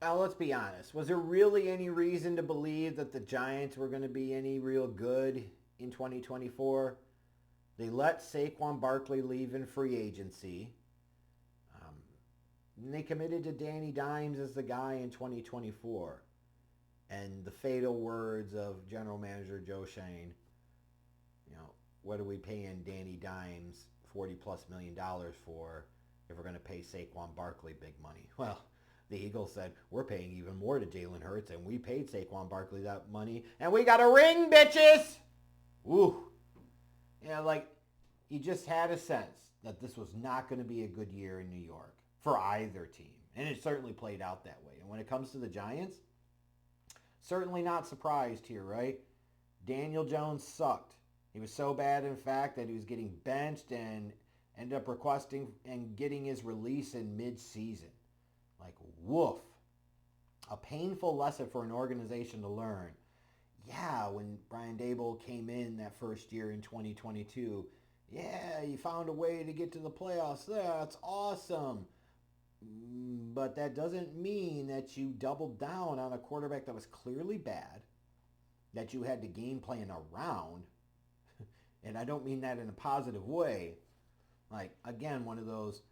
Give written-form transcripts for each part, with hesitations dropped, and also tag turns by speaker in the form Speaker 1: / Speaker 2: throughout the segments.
Speaker 1: Now, let's be honest. Was there really any reason to believe that the Giants were going to be any real good in 2024? They let Saquon Barkley leave in free agency. Um, and they committed to Danny Dimes as the guy in 2024. And the fatal words of General Manager Joe Schoen, you know, what are we paying Danny Dimes $40+ million for if we're going to pay Saquon Barkley big money? Well, the Eagles said, we're paying even more to Jalen Hurts, and we paid Saquon Barkley that money, and we got a ring, bitches! Woo! Like, you just had a sense that this was not going to be a good year in New York for either team. And it certainly played out that way. And when it comes to the Giants, certainly not surprised here, right? Daniel Jones sucked. He was so bad, in fact, that he was getting benched and ended up requesting and getting his release in mid-season. Like, woof. A painful lesson for an organization to learn. Yeah, when Brian Daboll came in that first year in 2022, yeah, you found a way to get to the playoffs. Yeah, that's awesome. But that doesn't mean that you doubled down on a quarterback that was clearly bad, that you had to game plan around. And I don't mean that in a positive way. Like, again, one of those,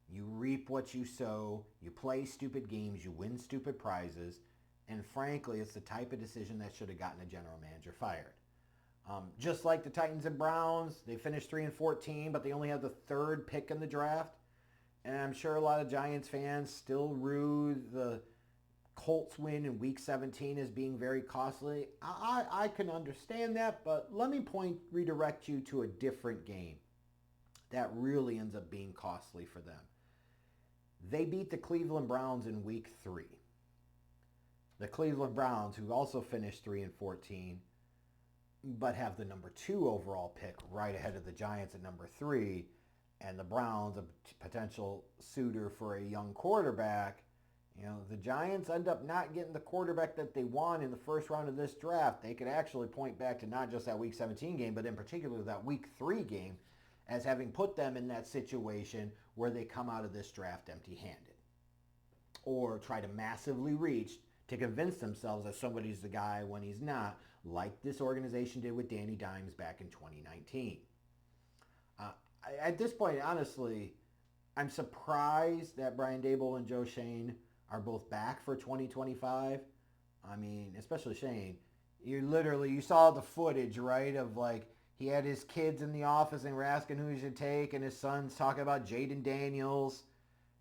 Speaker 1: you reap what you sow, you play stupid games, you win stupid prizes, and frankly, it's the type of decision that should have gotten a general manager fired. Just like the Titans and Browns, they finished 3-14, but they only had the third pick in the draft. And I'm sure a lot of Giants fans still rue the Colts win in Week 17 as being very costly. I can understand that, but let me redirect you to a different game that really ends up being costly for them. They beat the Cleveland Browns in Week 3. The Cleveland Browns, who also finished 3-14, but have the number 2 overall pick right ahead of the Giants at number 3, and the Browns, a potential suitor for a young quarterback. The Giants end up not getting the quarterback that they want in the first round of this draft. They could actually point back to not just that Week 17 game, but in particular that Week 3 game as having put them in that situation where they come out of this draft empty-handed. Or try to massively reach to convince themselves that somebody's the guy when he's not, like this organization did with Danny Dimes back in 2019. At this point, honestly, I'm surprised that Brian Daboll and Joe Schoen are both back for 2025. I mean, especially Schoen. You saw the footage, right, of like he had his kids in the office and were asking who he should take, and his son's talking about Jaden Daniels.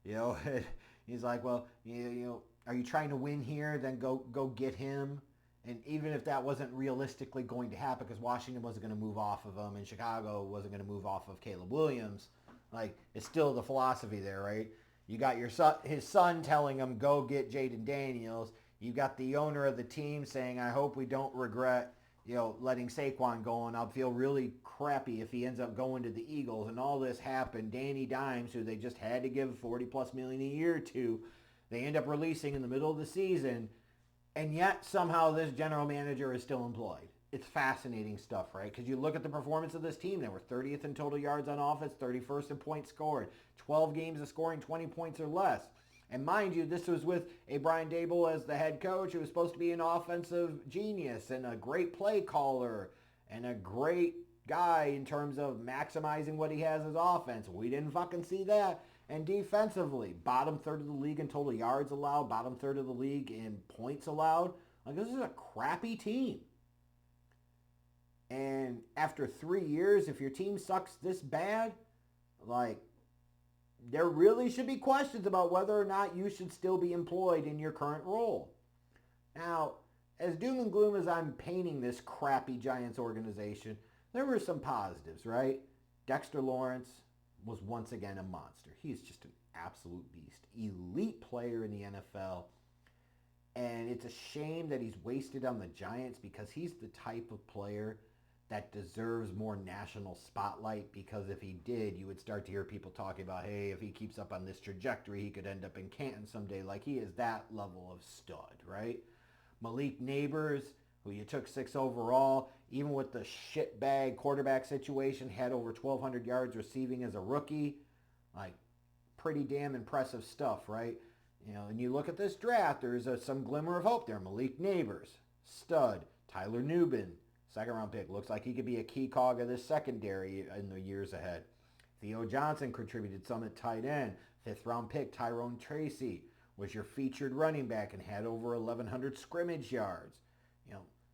Speaker 1: He's like, well, are you trying to win here? Then go get him. And even if that wasn't realistically going to happen because Washington wasn't going to move off of him and Chicago wasn't going to move off of Caleb Williams, like it's still the philosophy there, right? You got his son telling him, go get Jaden Daniels. You got the owner of the team saying, I hope we don't regret, letting Saquon go, and I'll feel really crappy if he ends up going to the Eagles. And all this happened. Danny Dimes, who they just had to give $40+ million a year to, they end up releasing in the middle of the season. And yet somehow this general manager is still employed. It's fascinating stuff, right? Because you look at the performance of this team. They were 30th in total yards on offense, 31st in points scored, 12 games of scoring 20 points or less. And mind you, this was with a Brian Daboll as the head coach who was supposed to be an offensive genius and a great play caller and a great guy in terms of maximizing what he has as offense. We didn't fucking see that. And defensively, bottom third of the league in total yards allowed, bottom third of the league in points allowed. Like, this is a crappy team. And after 3 years, if your team sucks this bad, like, there really should be questions about whether or not you should still be employed in your current role. Now, as doom and gloom as I'm painting this crappy Giants organization, there were some positives, right? Dexter Lawrence was once again a monster. He's just an absolute beast. Elite player in the NFL. And it's a shame that he's wasted on the Giants because he's the type of player that deserves more national spotlight, because if he did, you would start to hear people talking about, hey, if he keeps up on this trajectory, he could end up in Canton someday. Like, he is that level of stud, right? Malik Neighbors, who you took 6 overall, even with the shitbag quarterback situation, had over 1,200 yards receiving as a rookie. Like, pretty damn impressive stuff, right? And you look at this draft, there's some glimmer of hope there. Malik Neighbors, stud. Tyler Nubin, second round pick. Looks like he could be a key cog of this secondary in the years ahead. Theo Johnson contributed some at tight end. Fifth round pick Tyrone Tracy was your featured running back and had over 1,100 scrimmage yards.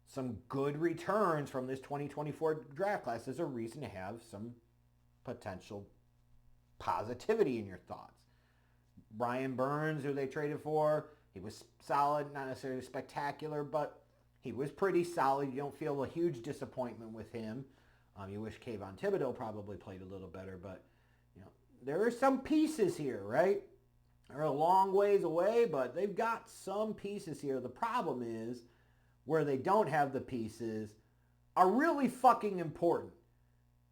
Speaker 1: Some good returns from this 2024 draft class is a reason to have some potential positivity in your thoughts. Brian Burns, who they traded for, he was solid, not necessarily spectacular, but he was pretty solid. You don't feel a huge disappointment with him. You wish Kayvon Thibodeau probably played a little better, but there are some pieces here, right? They're a long ways away, but they've got some pieces here. The problem is where they don't have the pieces are really fucking important.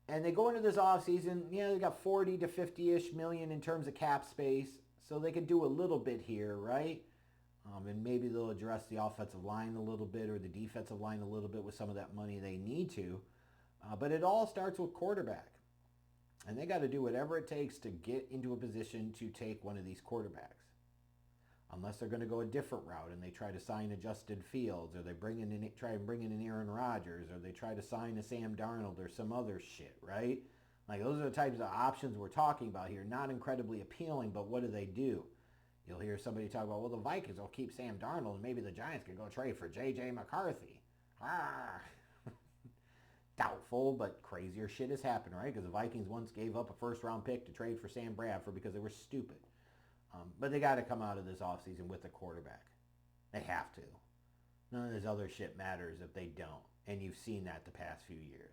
Speaker 1: And they go into this offseason, they got 40 to 50-ish million in terms of cap space, so they could do a little bit here, right? And maybe they'll address the offensive line a little bit or the defensive line a little bit with some of that money they need to. But it all starts with quarterback. And they got to do whatever it takes to get into a position to take one of these quarterbacks. Unless they're going to go a different route and they try to sign a Justin Fields, or they try and bring in an Aaron Rodgers, or they try to sign a Sam Darnold or some other shit, right? Like, those are the types of options we're talking about here. Not incredibly appealing, but what do? You'll hear somebody talk about, well, the Vikings will keep Sam Darnold and maybe the Giants can go trade for J.J. McCarthy. Doubtful, but crazier shit has happened, right? Because the Vikings once gave up a first-round pick to trade for Sam Bradford because they were stupid. But they got to come out of this offseason with a quarterback. They have to. None of this other shit matters if they don't. And you've seen that the past few years.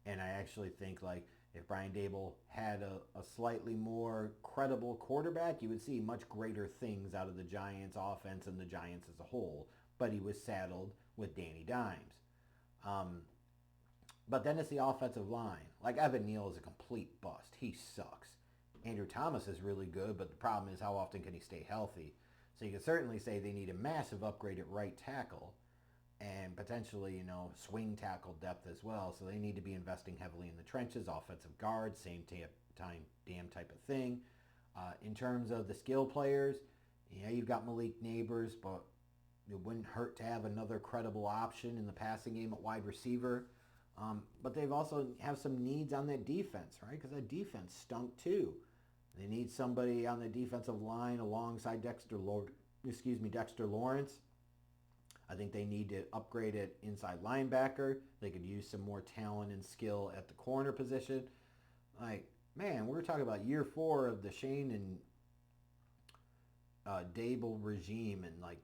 Speaker 1: And I actually think, like, if Brian Daboll had a slightly more credible quarterback, you would see much greater things out of the Giants offense and the Giants as a whole. But he was saddled with Danny Dimes. But then it's the offensive line. Like, Evan Neal is a complete bust. He sucks. Andrew Thomas is really good, but the problem is how often can he stay healthy? So you can certainly say they need a massive upgrade at right tackle and potentially, swing tackle depth as well. So they need to be investing heavily in the trenches, offensive guard, same damn type of thing. In terms of the skill players, you've got Malik Neighbors, but it wouldn't hurt to have another credible option in the passing game at wide receiver. But they've also have some needs on that defense, right? Because that defense stunk too. They need somebody on the defensive line alongside Dexter Lawrence. I think they need to upgrade at inside linebacker. They could use some more talent and skill at the corner position. Like, man, we're talking about year 4 of the Shane and Daboll regime, and like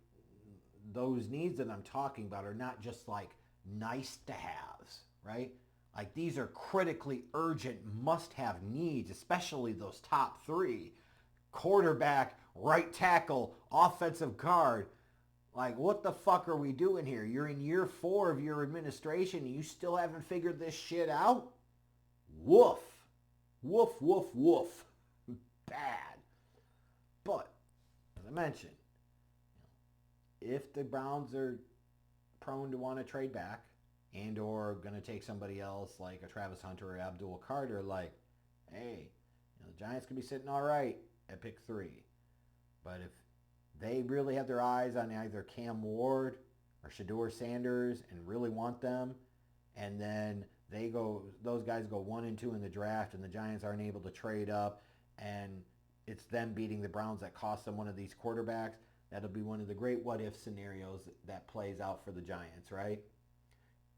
Speaker 1: those needs that I'm talking about are not just like nice to haves, right? Like, these are critically urgent must-have needs, especially those top 3. Quarterback, right tackle, offensive guard. Like, what the fuck are we doing here? You're in year 4 of your administration and you still haven't figured this shit out? Woof. Woof, woof, woof. Bad. But, as I mentioned, if the Browns are prone to want to trade back, and or going to take somebody else like a Travis Hunter or Abdul Carter, like, hey, the Giants could be sitting all right at pick 3. But if they really have their eyes on either Cam Ward or Shedeur Sanders and really want them, and then those guys go 1 and 2 in the draft, and the Giants aren't able to trade up, and it's them beating the Browns that cost them one of these quarterbacks, that'll be one of the great what-if scenarios that plays out for the Giants, right?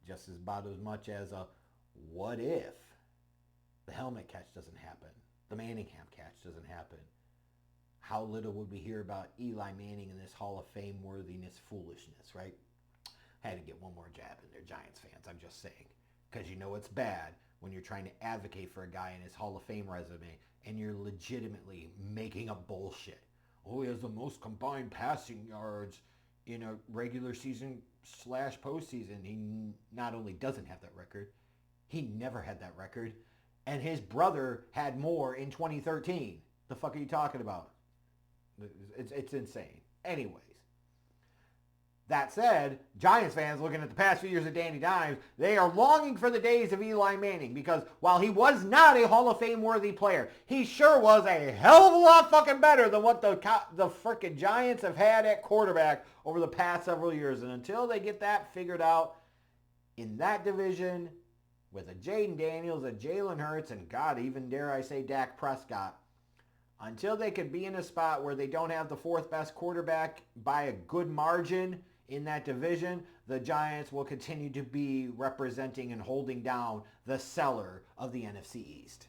Speaker 1: Just about as much as a what if the helmet catch doesn't happen, the Manningham catch doesn't happen. How little would we hear about Eli Manning and this Hall of Fame worthiness foolishness, right? I had to get one more jab in there, Giants fans, I'm just saying. Because it's bad when you're trying to advocate for a guy in his Hall of Fame resume and you're legitimately making up bullshit. Oh, he has the most combined passing yards in a regular season / postseason. He not only doesn't have that record, he never had that record. And his brother had more in 2013. The fuck are you talking about? It's insane. Anyways, That said, Giants fans looking at the past few years of Danny Dimes, they are longing for the days of Eli Manning because while he was not a Hall of Fame worthy player, he sure was a hell of a lot fucking better than what the frickin' Giants have had at quarterback over the past several years. And until they get that figured out in that division with a Jaden Daniels, a Jalen Hurts, and God, even dare I say Dak Prescott, until they could be in a spot where they don't have the fourth best quarterback by a good margin in that division, the Giants will continue to be representing and holding down the cellar of the NFC East.